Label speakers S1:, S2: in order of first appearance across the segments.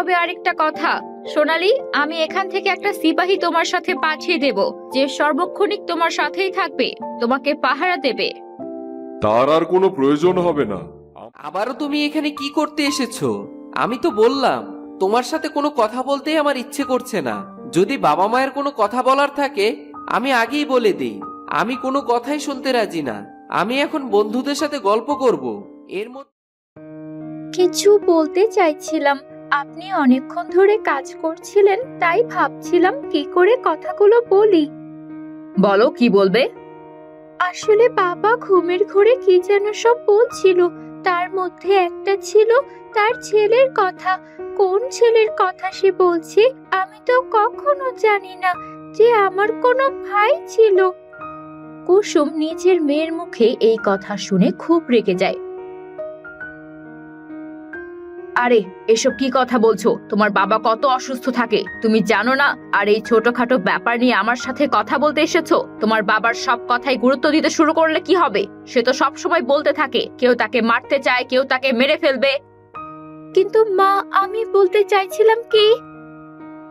S1: তবে আরেকটা কথা, সোনালি, আমি এখান থেকে একটা সিপাহী তোমার সাথে পাঠিয়ে দেব, যে সর্বক্ষণিক তোমার সাথেই থাকবে, তোমাকে পাহারা দেবে।
S2: তার আর কোনো প্রয়োজন হবে না।
S3: আবারও তুমি এখানে কি করতে এসেছো? আমি তো বললাম তোমার সাথে কোনো কথা বলতেই আমার ইচ্ছে করছে না। যদি বাবা মায়ের কোনো কথা বলার থাকে আমি আগেই বলে দিই, আমি কোনো কথাই শুনতে রাজি না। আমি এখন বন্ধুদের সাথে গল্প করব। এর মধ্যে
S1: কিছু বলতে চাইছিলাম, আপনি অনেকক্ষণ ধরে কাজ করছিলেন, তাই ভাবছিলাম কি করে কথাগুলো বলি। বলো, কি বলবে? আসলে বাবা ঘুমের ঘোরে কি যেন সব বলছিল, তার মধ্যে একটা ছিল তার ছেলের কথা। কোন ছেলের কথা সে বলছে আমি তো কখনো জানি না যে আমার কোনো ভাই ছিল। কুসুম নিজের মেয়ের মুখে এই কথা শুনে খুব রেগে যায়। আরে, এসব কি কথা বলছো? তোমার বাবা কত অসুস্থ থাকে তুমি জানো না? আর এই ছোটখাটো ব্যাপার নিয়ে আমার সাথে কথা বলতে এসেছো? তোমার বাবার সব কথাই গুরুত্ব দিতে শুরু করলে কি হবে? সে তো সব সময় বলতে থাকে কেউ তাকে মারতে চায়, কেউ তাকে মেরে ফেলবে। কিন্তু মা, আমি বলতে চাইছিলাম কি,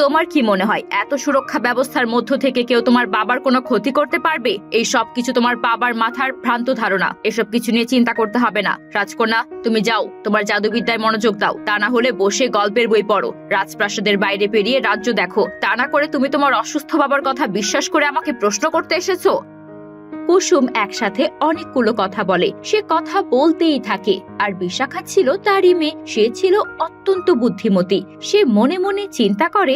S1: তোমার কি মনে হয় এত সুরক্ষা ব্যবস্থার মধ্য থেকে কেউ তোমার বাবার কোনো ক্ষতি করতে পারবে? এই সব কিছু তোমার বাবার মাথার ভ্রান্ত ধারণা। এসব কিছু নিয়ে চিন্তা করতে হবে না। রাজকন্যা, তুমি যাও, তোমার জাদুবিদ্যায় মনোযোগ দাও। তা না হলে বসে গল্পের বই পড়ো, রাজপ্রাসাদের বাইরে পেরিয়ে রাজ্য দেখো। তা না করে তুমি তোমার অসুস্থ বাবার কথা বিশ্বাস করে আমাকে প্রশ্ন করতে এসেছো। কুসুম একসাথে অনেকগুলো কথা বলে, সে কথা বলতেই থাকে। আর বিশাখা ছিল তারই মেয়ে, সে ছিল অত্যন্ত বুদ্ধিমতী। সে মনে মনে চিন্তা করে,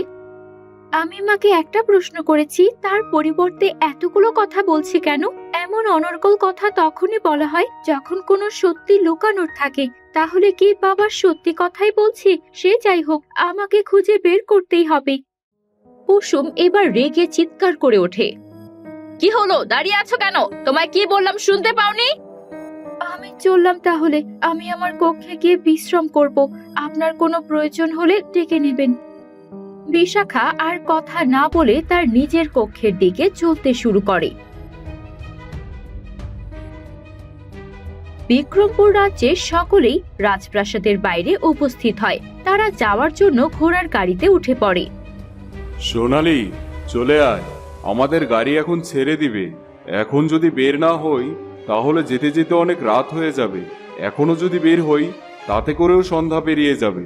S1: আমি মাকে একটা প্রশ্ন করেছি, তার পরিবর্তে এতগুলো কথা বলছে কেন? এমন অনর্গল কথা তখনই বলা হয় যখন কোনো সত্যি লুকানোর থাকে। তাহলে কি বাবা সত্যি কথাই বলছে? সে যাই হোক, আমাকে খুঁজে বের করতেই হবে। কুসুম এবার রেগে চিৎকার করে ওঠে। কি হলো? দাঁড়িয়ে আছো কেন? তোমায় কি বললাম শুনতে পাওনি? আমি চললাম তাহলে। আমি আমার কক্ষে গিয়ে বিশ্রাম করব। আপনার কোনো প্রয়োজন হলে ডেকে নেবেন। বিশাখা আর কথা না বলে তার নিজের কক্ষের দিকে চলতে শুরু করে। বিক্রমপুর রাজ্যের সকলেই রাজপ্রাসাদের বাইরে উপস্থিত হয়। তারা যাওয়ার জন্য ঘোড়ার গাড়িতে উঠে পড়ে।
S2: সোনালি, চলে আয়, আমাদের গাড়ি এখন ছেড়ে দিবে। এখন যদি বের না হই তাহলে যেতে যেতে অনেক রাত হয়ে যাবে। এখনো যদি বের হই তাতে করেও সন্ধ্যা পেরিয়ে যাবে।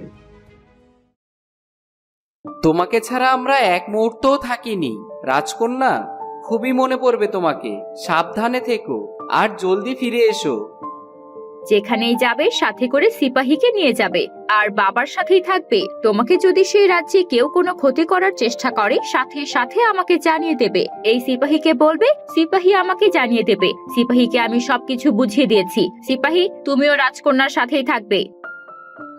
S3: তোমাকে ছাড়া আমরা এক মুহূর্তও থাকিনি রাজকন্যা। খুবই মনে পড়বে তোমাকে। সাবধানে থেকো আর জলদি ফিরে এসো।
S1: যেখানেই যাবে সাথে করে সিপাহীকে নিয়ে যাবে, আর বাবার সাথেই থাকবে। তোমাকে যদি সেই রাজ্যে কেউ কোনো ক্ষতি করার চেষ্টা করে সাথে সাথে আমাকে জানিয়ে দেবে। এই সিপাহীকে বলবে সিপাহী আমাকে জানিয়ে দেবে। সিপাহীকে আমি সবকিছু বুঝিয়ে দিয়েছি। সিপাহী, তুমিও রাজকন্যার সাথেই থাকবে।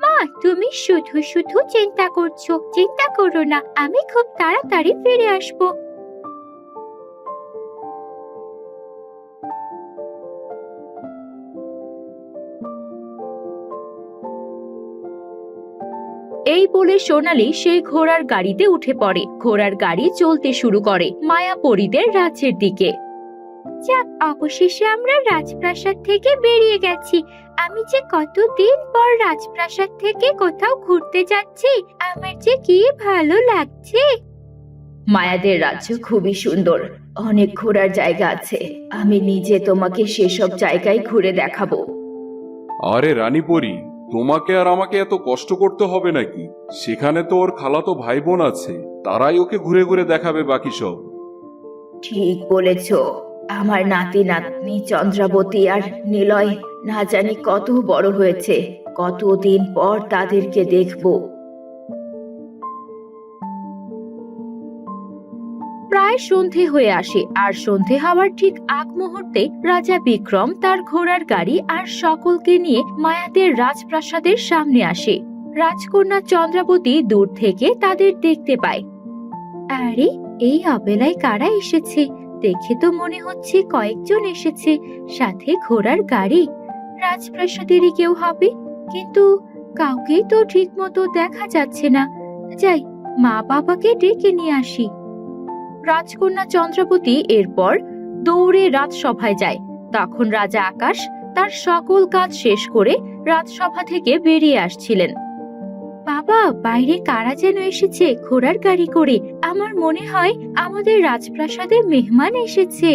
S1: মা, তুমি শুধু শুধু চিন্তা করছো। চিন্তা করো না, আমি খুব তাড়াতাড়ি ফিরে আসবো। এই বলে সোনালি সেই ঘোড়ার গাড়িতে উঠে পড়ে। ঘোড়ার গাড়ি চলতে শুরু করে মায়াপরীদের রাজ্যের দিকে। যাক, অবশেষে আমরা রাজপ্রাসাদ থেকে বেরিয়ে গেছি। আমি যে কতদিন পর রাজপ্রাসাদ থেকে কোথাও ঘুরতে যাচ্ছি, আমার যে কি ভালো লাগছে। মায়াদের রাজ্য খুবই সুন্দর, অনেক ঘোরার জায়গা আছে। আমি নিজে তোমাকে সেসব জায়গায় ঘুরে দেখাবো।
S2: আরে রানীপরি, তোমাকে আর আমাকে এত কষ্ট করতে হবে নাকি? সেখানে তো ওর খালাতো ভাই বোন আছে, তারাই ওকে ঘুরে ঘুরে দেখাবে বাকি সব।
S1: ঠিক বলেছ। আমার নাতি নাতনি চন্দ্রাবতী আর নিলয় না জানি কত বড় হয়েছে। কতদিন পর তাদেরকে দেখব। প্রায় সন্ধে হয়ে আসে, আর সন্ধে হওয়ার ঠিক আগ মুহূর্তে রাজা বিক্রম তার ঘোড়ার গাড়ি আর সকলকে নিয়ে মায়াদের রাজপ্রাসাদের সামনে আসে। রাজকন্যা চন্দ্রাবতী দূর থেকে তাদের দেখতে পায়। আরে, এই অবেলায় কারা এসেছে? দেখে তো মনে হচ্ছে কয়েকজন এসেছে, সাথে ঘোড়ার গাড়ি। রাজপ্রাসাদেরই কেউ হবে, কিন্তু কাউকেই তো ঠিক মতো দেখা যাচ্ছে না। যাই, মা বাবাকে ডেকে নিয়ে আসি। রাজকন্যা চন্দ্রাবতী এরপর দৌড়ে রাজসভায় যায়। তখন রাজা আকাশ তার সকল কাজ শেষ করে রাজসভা থেকে বেরিয়ে আসছিলেন। বাবা, বাইরে কারা যেন এসেছে ঘোড়ার গাড়ি করে। আমার মনে হয় আমাদের রাজপ্রাসাদে মেহমান এসেছে।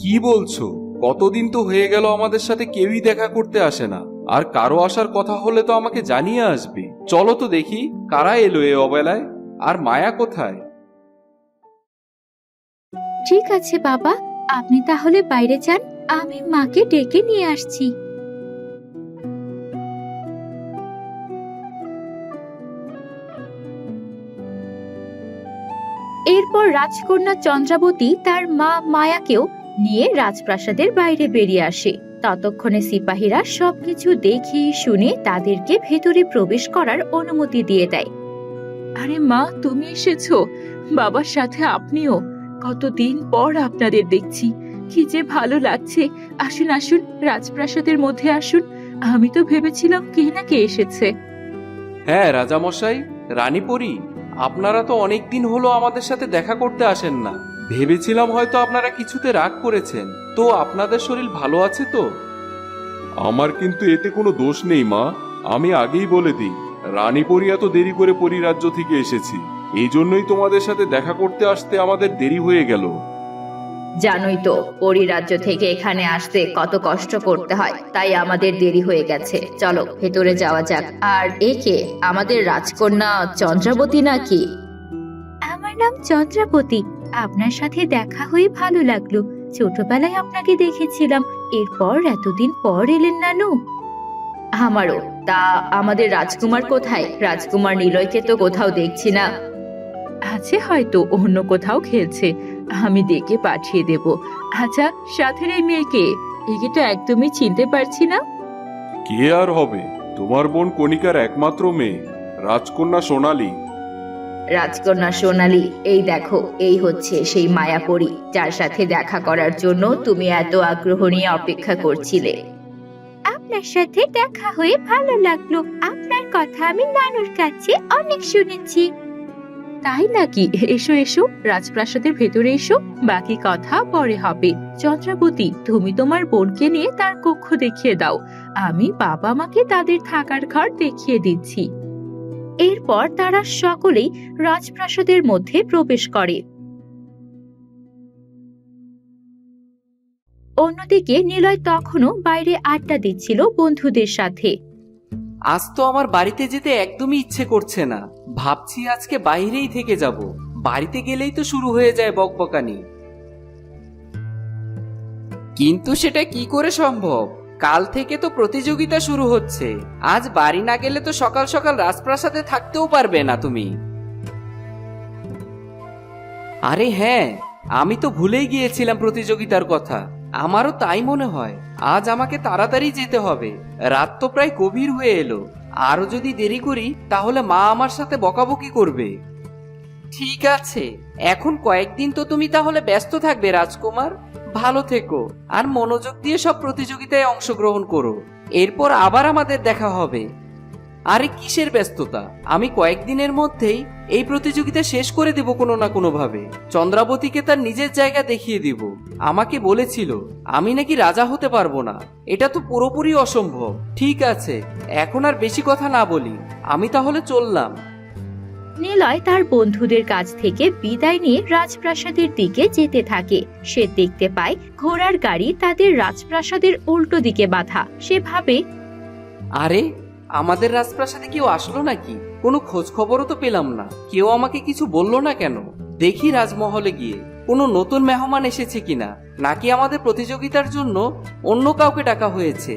S2: কি বলছো? কতদিন তো হয়ে গেল আমাদের সাথে কেউই দেখা করতে আসে না। আর কারো আসার কথা হলে তো আমাকে জানিয়ে আসবে। চলো তো দেখি কারা এলো এ অবেলায়। আর মায়া কোথায়?
S1: ঠিক আছে বাবা, আপনি তাহলে বাইরে যান, আমি মাকে ডেকে নিয়ে আসছি। এরপর রাজকন্যা চন্দ্রাবতী তার মা মায়াকেও নিয়ে রাজপ্রাসাদের বাইরে বেরিয়ে আসে। ততক্ষণে সিপাহীরা সবকিছু দেখে শুনে তাদেরকে ভেতরে প্রবেশ করার অনুমতি দিয়ে দেয়। আরে মা, তুমি এসেছো? বাবার সাথে আপনিও? কতদিন পর আপনাদের দেখছি, কি যে ভালো লাগছে। আসুন আসুন, রাজপ্রাসাদের মধ্যে আসুন। আমি তো ভেবেছিলাম কে না কে এসেছে।
S2: হ্যাঁ রাজামশাই, রানীপরি, আপনারা তো অনেকদিন হলো আমাদের সাথে দেখা করতে আসেন না। ভেবেছিলাম হয়তো আপনারা কিছুতে রাগ করেছেন। তো আপনাদের শরীর ভালো আছে তো? আমার কিন্তু এতে কোনো দোষ নেই মা। আমি আগেই বলে দিই, রানীপরি এত দেরি করে পরিরাজ্য থেকে এসেছি, এই জন্যই তোমাদের সাথে দেখা করতে আসতে আমাদের দেরি হয়ে গেল।
S1: জানোই তো পরিরাজ্য থেকে এখানে আসতে কত কষ্ট করতে হয়, তাই আমাদের দেরি হয়ে গেছে। চলো ভেতরে যাওয়া যাক। আর একে আমাদের রাজকন্যা চন্দ্রাবতী নাকি? আমার নাম চন্দ্রাবতী। আপনার সাথে দেখা হয়ে ভালো লাগলো। ছোটবেলায় আপনাকে দেখেছিলাম, এরপর এতদিন পর এলেন নানু। আমারও। তা আমাদের রাজকুমার কোথায়? রাজকুমার নিলয়কে তো কোথাও দেখছি না। আছে, হয়তো অন্য কোথাও খেলছে, আমি ডেকে পাঠিয়ে দেব। আচ্ছা, সাথের এই মেয়েকে, একে তো একদমই চিনতে পারছি না।
S2: কে আর হবে? তোমার বোন কণিকার একমাত্র মেয়ে, রাজকন্যা সোনালী।
S1: রাজকন্যা সোনালী, এই দেখো, এই হচ্ছে সেই মায়াপরী যার সাথে দেখা করার জন্য তুমি এত আগ্রহ নিয়ে অপেক্ষা করছিলে। আপনার সাথে দেখা হয়ে ভালো লাগলো। আপনার কথা আমি নানুর কাছে অনেক শুনেছি। তাই নাকি? এসো এসো, রাজপ্রাসাদের ভেতরে এসো, বাকি কথা পরে হবে। চন্দ্রাবতী, তুমি তোমার বোনকে নিয়ে তার কক্ষ দেখিয়ে দাও। আমি বাবা মাকে তাদের থাকার ঘর দেখিয়ে দিচ্ছি। এরপর তারা সকলেই রাজপ্রাসাদের মধ্যে প্রবেশ করে। অন্যদিকে নিলয় তখনও বাইরে আড্ডা দিচ্ছিল বন্ধুদের সাথে।
S3: আজ তো আমার বাড়িতে যেতে একদমই ইচ্ছে করছে না। ভাবছি আজকে বাইরেই থেকে যাব। বাড়িতে গেলেই তো শুরু হয়ে যায় বকবকানি। কিন্তু সেটা কি করে সম্ভব? কাল থেকে তো প্রতিযোগিতা শুরু হচ্ছে। আজ বাড়ি না গেলে তো সকাল সকাল রাজপ্রাসাদে থাকতেও পারবে না তুমি। আরে হ্যাঁ, আমি তো ভুলেই গিয়েছিলাম প্রতিযোগিতার কথা। আমারও তাই মনে হয়। আজ আমাকে তাড়াতাড়ি যেতে হবে। রাত তো প্রায় গভীর হয়ে এলো। আরো যদি দেরি করি তাহলে মা আমার সাথে বকাবকি করবে। ঠিক আছে, এখন কয়েকদিন তো তুমি তাহলে ব্যস্ত থাকবে রাজকুমার। ভালো থেকো আর মনোযোগ দিয়ে সব প্রতিযোগিতায় অংশগ্রহণ করো। এরপর আবার আমাদের দেখা হবে। আরে কিসের ব্যস্ততা? আমি কয়েকদিনের মধ্যেই এই প্রতিযোগিতা শেষ করে দেব কোনো না কোনো ভাবে। চন্দ্রাবতীকে তার নিজের জায়গা দেখিয়ে দিব। আমাকে বলেছিল আমি নাকি রাজা হতে পারবো না। এটা তো পুরোপুরি অসম্ভব। ঠিক আছে, এখন আর বেশি কথা না বলি, আমি তাহলে চললাম।
S1: নিলয় তার বন্ধুদের কাছ থেকে বিদায় নিয়ে রাজপ্রাসাদের দিকে যেতে থাকে। সে দেখতে পায় ঘোড়ার গাড়ি তাদের রাজপ্রাসাদের উল্টো দিকে বাঁধা। সে ভাবে,
S3: আরে আমাদের রাজপ্রাসাদে কেউ আসলো নাকি? কোনো খোঁজ খবরও তো পেলাম না। কেউ আমাকে কিছু বললো না কেন? দেখি রাজমহলে গিয়ে কোনো নতুন মেহমান এসেছে কিনা, নাকি আমাদের প্রতিযোগিতার জন্য অন্য কাউকে ডাকা হয়েছে।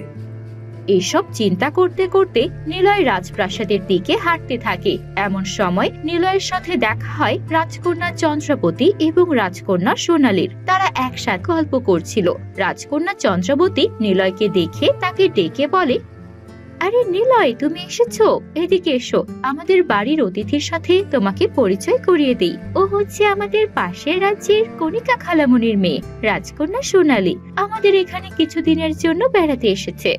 S1: এসব চিন্তা করতে করতে নিলয় রাজপ্রাসাদের দিকে হাঁটতে থাকে। এমন সময় নিলয়ের সাথে দেখা হয় রাজকন্যা চন্দ্রাবতী এবং রাজকন্যা সোনালীর। তারা একসাথে গল্প করছিল। রাজকন্যা চন্দ্রাবতী নিলয়কে দেখে তাকে ডেকে বলে, আরে নিলয়, তুমি এসেছো? এদিকে এসো, আমাদের বাড়ির অতিথির সাথে তোমাকে পরিচয় করিয়ে দেই। ও হচ্ছে আমাদের পাশের রাজ্যের কণিকা খালামণির মেয়ে, রাজকন্যা সোনালী। আমাদের এখানে কিছুদিনের জন্য বেড়াতে এসেছে।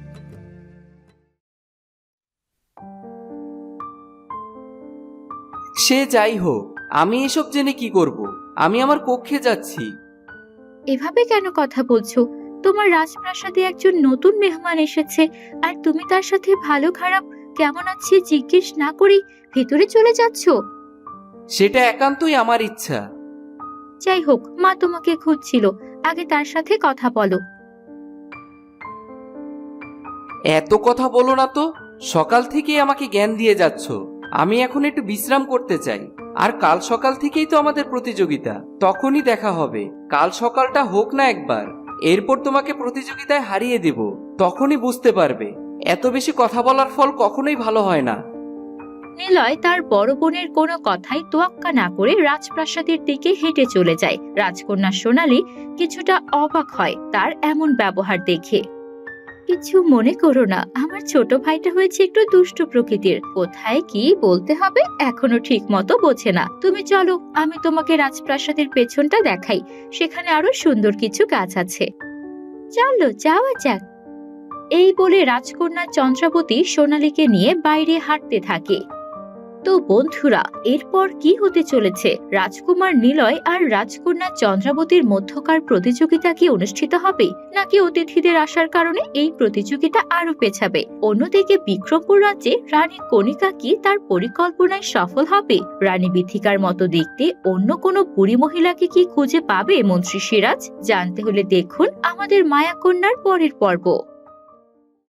S3: সে যাই হোক, আমি এসব জেনে কি করব? আমি আমার কক্ষে যাচ্ছি।
S1: এভাবে কেন কথা বলছো? তোমার রাজপ্রাসাদে একজন নতুন মেহমান এসেছে, আর তুমি তার সাথে ভালো খারাপ কেমন আছে জিজ্ঞেস না করে ভেতরে চলে যাচ্ছ?
S3: সেটা একান্তই আমার ইচ্ছা।
S1: যাই হোক, মা তোমাকে খুঁজছিল, আগে তার সাথে কথা বলো।
S3: এত কথা বলো না তো, সকাল থেকেই আমাকে জ্ঞান দিয়ে যাচ্ছ। আমি এখন একটু বিশ্রাম করতে চাই। আর কাল সকাল থেকেই তো আমাদের প্রতিযোগিতা, তখনই দেখা হবে। কাল সকালটা হোক না একবার, এরপর তোমাকে প্রতিযোগিতায় হারিয়ে দেব, তখনই বুঝতে পারবে এত বেশি কথা বলার ফল কখনোই ভালো হয় না।
S1: নিলয় তার বড় বোনের কোনো কথাই তোয়াক্কা না করে রাজপ্রাসাদের দিকে হেঁটে চলে যায়। রাজকন্যা সোনালী কিছুটা অবাক হয় তার এমন ব্যবহার দেখে। কিছু মনে করো না, আমার ছোট ভাইটা হয়েছে একটু দুষ্টু প্রকৃতির, কোথায় কি বলতে হবে এখনো ঠিক মতো বোঝে না। তুমি চলো, আমি তোমাকে রাজপ্রাসাদের পেছনটা দেখাই, সেখানে আরো সুন্দর কিছু গাছ আছে। চলো যাওয়া যাক। এই বলে রাজকন্যা চন্দ্রাবতী সোনালীকে নিয়ে বাইরে হাঁটতে থাকে। তো বন্ধুরা, এরপর কি হতে চলেছে? রাজকুমার নিলয় আর রাজকন্যা চন্দ্রাবতীর মধ্যকার প্রতিযোগিতা কি অনুষ্ঠিত হবে, নাকি অতিথিদের আসার কারণে এই প্রতিযোগিতা আরো পেছাবে? অন্যদিকে বিক্রমপুর রাজ্যে রানী কণিকা কি তার পরিকল্পনায় সফল হবে? রানী বিথিকার মতো দেখতে অন্য কোনো বুড়ি মহিলাকে কি খুঁজে পাবে মন্ত্রী সিরাজ? জানতে হলে দেখুন আমাদের মায়াকন্যার পরের পর্ব।